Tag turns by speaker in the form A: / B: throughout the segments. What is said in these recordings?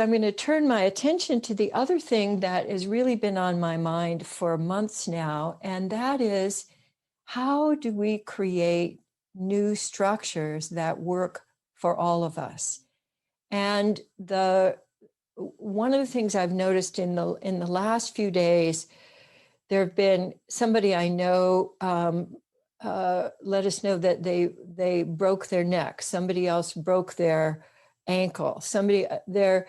A: I'm going to turn my attention to the other thing that has really been on my mind for months now, and that is how do we create new structures that work for all of us? And the one of the things I've noticed in the last few days, there have been somebody I know let us know that they broke their neck. Somebody else broke their ankle. Somebody their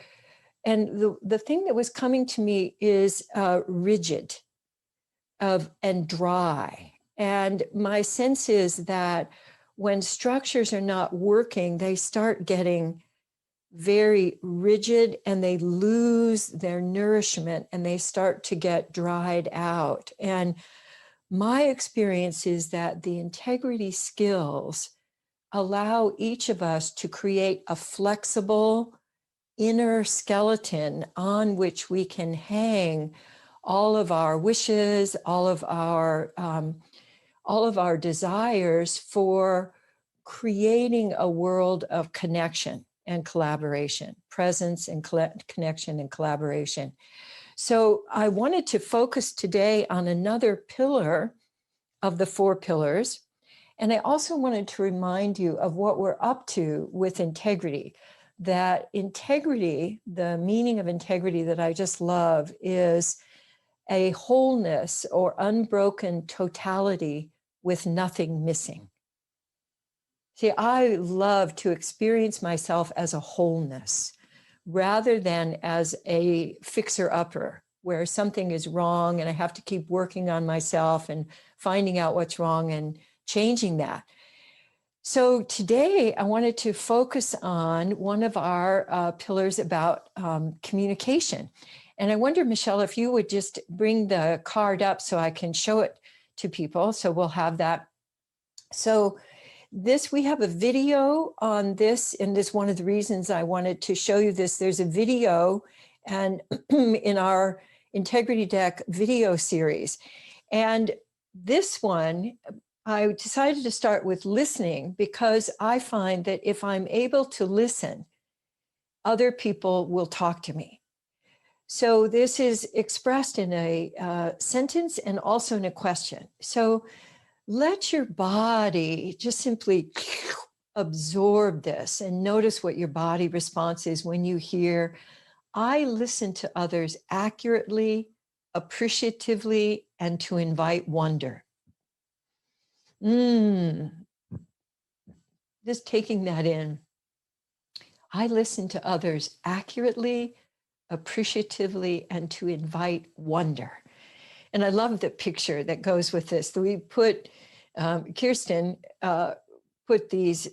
A: and the thing that was coming to me is rigid and dry. And my sense is that when structures are not working, they start getting very rigid and they lose their nourishment and they start to get dried out. And my experience is that the integrity skills allow each of us to create a flexible inner skeleton on which we can hang all of our wishes, all of our desires for creating a world of connection and collaboration, presence and connection and collaboration. So I wanted to focus today on another pillar of the four pillars. And I also wanted to remind you of what we're up to with integrity. That integrity, the meaning of integrity that I just love, is a wholeness or unbroken totality with nothing missing. See, I love to experience myself as a wholeness rather than as a fixer-upper where something is wrong and I have to keep working on myself and finding out what's wrong and changing that. So today I wanted to focus on one of our pillars about communication. And I wonder, Michelle, if you would just bring the card up so I can show it to people. So we'll have that. So we have a video on this, and this is one of the reasons I wanted to show you this. There's a video and in our Integrity Deck video series. And this one, I decided to start with listening because I find that if I'm able to listen, other people will talk to me. So this is expressed in a sentence and also in a question. So let your body just simply absorb this and notice what your body response is when you hear, I listen to others accurately, appreciatively, and to invite wonder. Just taking that in. I listen to others accurately, appreciatively, and to invite wonder. And I love the picture that goes with this. We put, Kirsten put these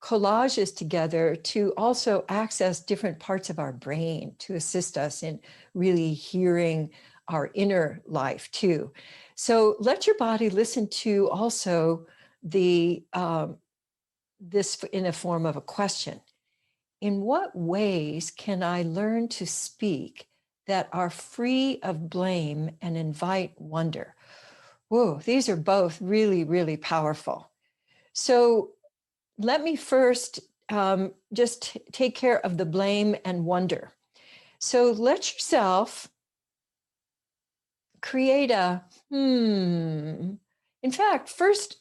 A: collages together to also access different parts of our brain to assist us in really hearing our inner life too. So let your body listen to also this in a form of a question. In what ways can I learn to speak that are free of blame and invite wonder? Whoa, these are both really, really powerful. So let me first just take care of the blame and wonder. So let yourself create a In fact, first,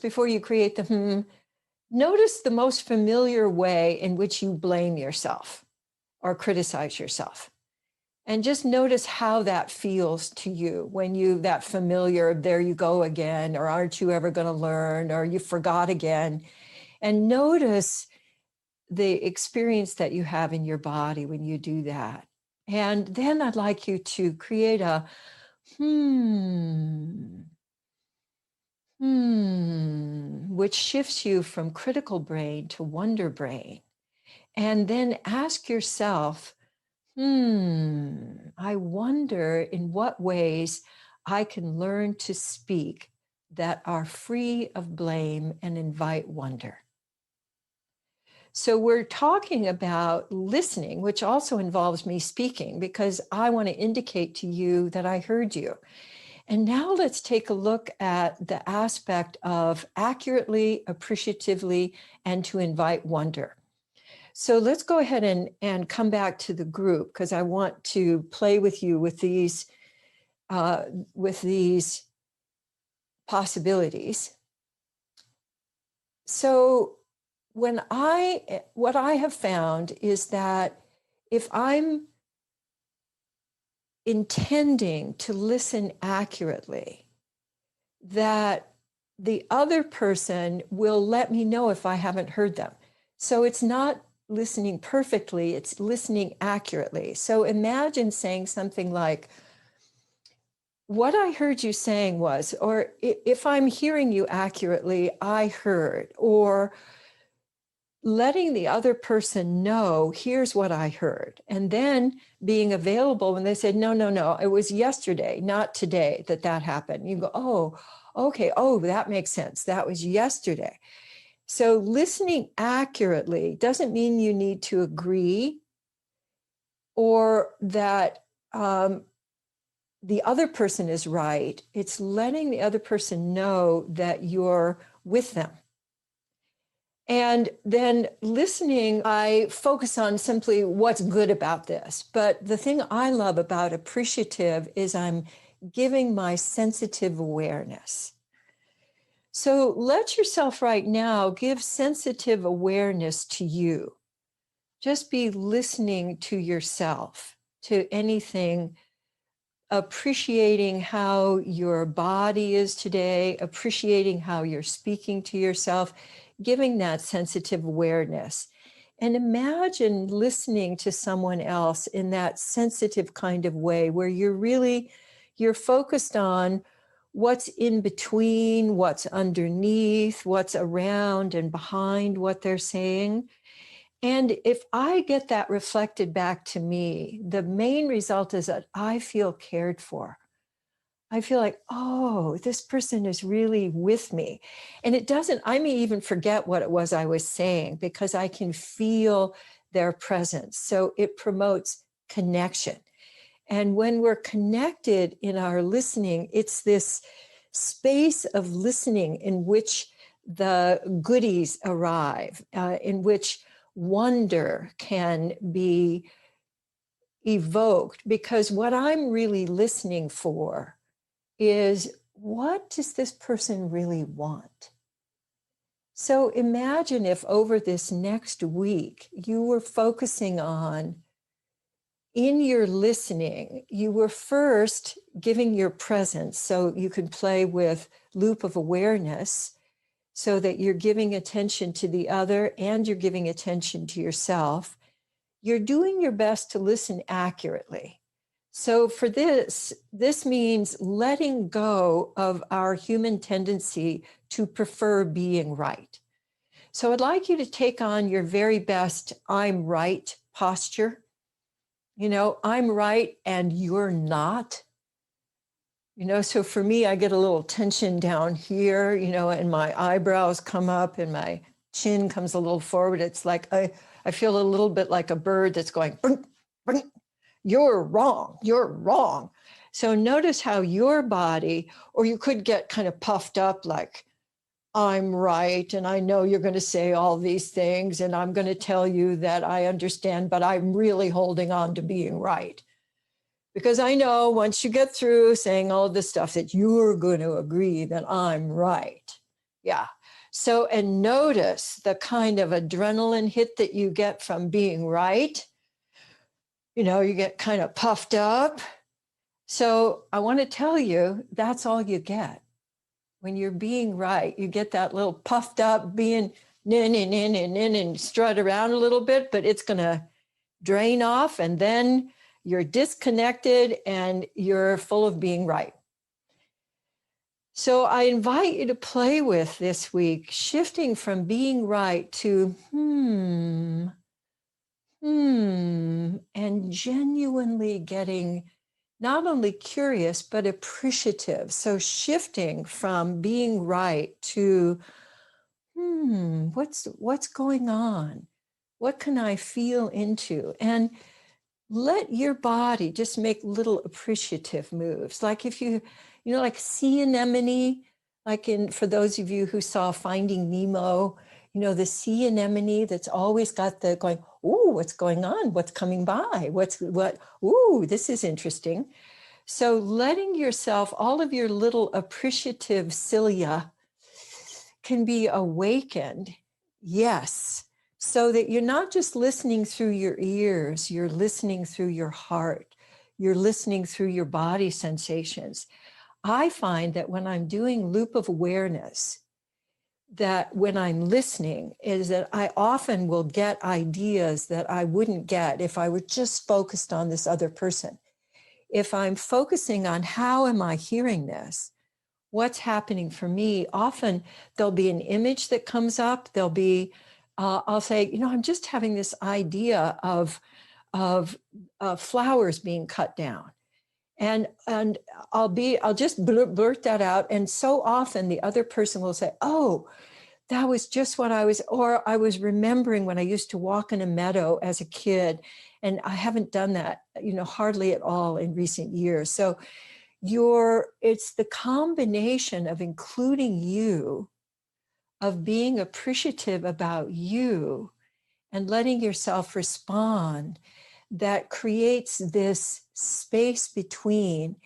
A: before you create the notice the most familiar way in which you blame yourself or criticize yourself. And just notice how that feels to you when that familiar, there you go again, or aren't you ever going to learn, or you forgot again. And notice the experience that you have in your body when you do that. And then I'd like you to create a which shifts you from critical brain to wonder brain. And then ask yourself, I wonder in what ways I can learn to speak that are free of blame and invite wonder. So we're talking about listening, which also involves me speaking because I want to indicate to you that I heard you. And now let's take a look at the aspect of accurately, appreciatively, and to invite wonder. So let's go ahead and come back to the group, because I want to play with you with these possibilities. So what I have found is that if I'm intending to listen accurately, that the other person will let me know if I haven't heard them. So it's not listening perfectly, it's listening accurately. So imagine saying something like, what I heard you saying was, or if I'm hearing you accurately, I heard, or letting the other person know, here's what I heard. And then being available when they said, no, no, no, it was yesterday, not today that happened. You go, oh, okay. Oh, that makes sense. That was yesterday. So listening accurately doesn't mean you need to agree or that the other person is right. It's letting the other person know that you're with them. And then listening, I focus on simply what's good about this. But the thing I love about appreciative is I'm giving my sensitive awareness. So let yourself right now give sensitive awareness to you. Just be listening to yourself, to anything, appreciating how your body is today, appreciating how you're speaking to yourself, giving that sensitive awareness. And imagine listening to someone else in that sensitive kind of way where you're focused on what's in between, what's underneath, what's around and behind what they're saying. And if I get that reflected back to me, the main result is that I feel cared for. I feel like, oh, this person is really with me. And I may even forget what it was I was saying because I can feel their presence. So it promotes connection. And when we're connected in our listening, it's this space of listening in which the goodies arrive, in which wonder can be evoked. Because what I'm really listening for is, what does this person really want? So imagine if over this next week you were focusing on, in your listening, you were first giving your presence, so you could play with loop of awareness, so that you're giving attention to the other and you're giving attention to yourself. You're doing your best to listen accurately. So for this means letting go of our human tendency to prefer being right. So I'd like you to take on your very best I'm right posture. I'm right and you're not. So for me, I get a little tension down here, and my eyebrows come up and my chin comes a little forward. It's like I feel a little bit like a bird that's going, bring, bring. You're wrong. You're wrong. So notice how your body, or you could get kind of puffed up like, I'm right. And I know you're going to say all these things. And I'm going to tell you that I understand, but I'm really holding on to being right. Because I know once you get through saying all this stuff that you're going to agree that I'm right. Yeah. So, and notice the kind of adrenaline hit that you get from being right. You get kind of puffed up. So I want to tell you, that's all you get. When you're being right, you get that little puffed up being and strut around a little bit, but it's going to drain off, and then you're disconnected and you're full of being right. So I invite you to play with this week, shifting from being right to and genuinely getting not only curious, but appreciative. So shifting from being right to, what's going on? What can I feel into? And let your body just make little appreciative moves. Like if like sea anemone, for those of you who saw Finding Nemo, the sea anemone that's always got the going, ooh, what's going on? What's coming by? Ooh, this is interesting. So letting yourself, all of your little appreciative cilia can be awakened, yes, so that you're not just listening through your ears, you're listening through your heart, you're listening through your body sensations. I find that when I'm doing loop of awareness, that when I'm listening is that I often will get ideas that I wouldn't get if I were just focused on this other person. If I'm focusing on how am I hearing this, what's happening for me, often there'll be an image that comes up. There'll be, I'll say, I'm just having this idea of flowers being cut down. And I'll just blurt that out. And so often the other person will say, oh, that was just what or I was remembering when I used to walk in a meadow as a kid. And I haven't done that, hardly at all in recent years. So it's the combination of including you, of being appreciative about you, and letting yourself respond that creates this space between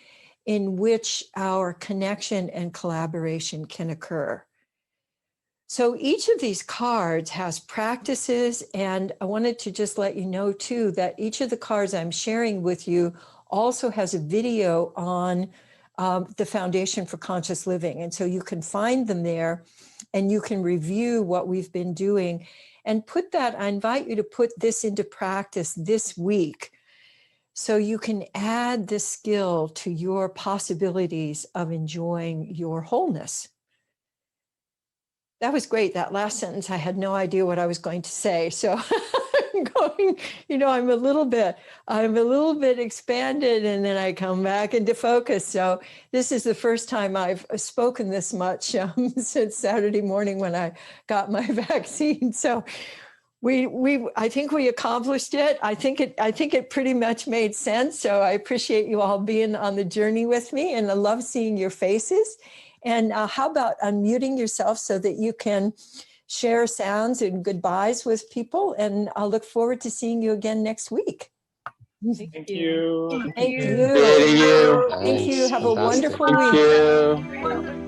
A: in which our connection and collaboration can occur. So each of these cards has practices, and I wanted to just let you know too that each of the cards I'm sharing with you also has a video on the Foundation for Conscious Living. And so you can find them there and you can review what we've been doing and I invite you to put this into practice this week so you can add this skill to your possibilities of enjoying your wholeness. That was great. That last sentence, I had no idea what I was going to say. So I'm going, I'm a little bit expanded, and then I come back into focus. So this is the first time I've spoken this much since Saturday morning when I got my vaccine. So I think we accomplished it. I think it pretty much made sense. So I appreciate you all being on the journey with me, and I love seeing your faces. And how about unmuting yourself so that you can share sounds and goodbyes with people? And I'll look forward to seeing you again next week.
B: Thank you.
A: Thank you.
C: Thank you.
A: Thank you.
C: Thanks.
A: Have a
C: Fantastic.
A: wonderful
B: Thank
A: week.
B: you.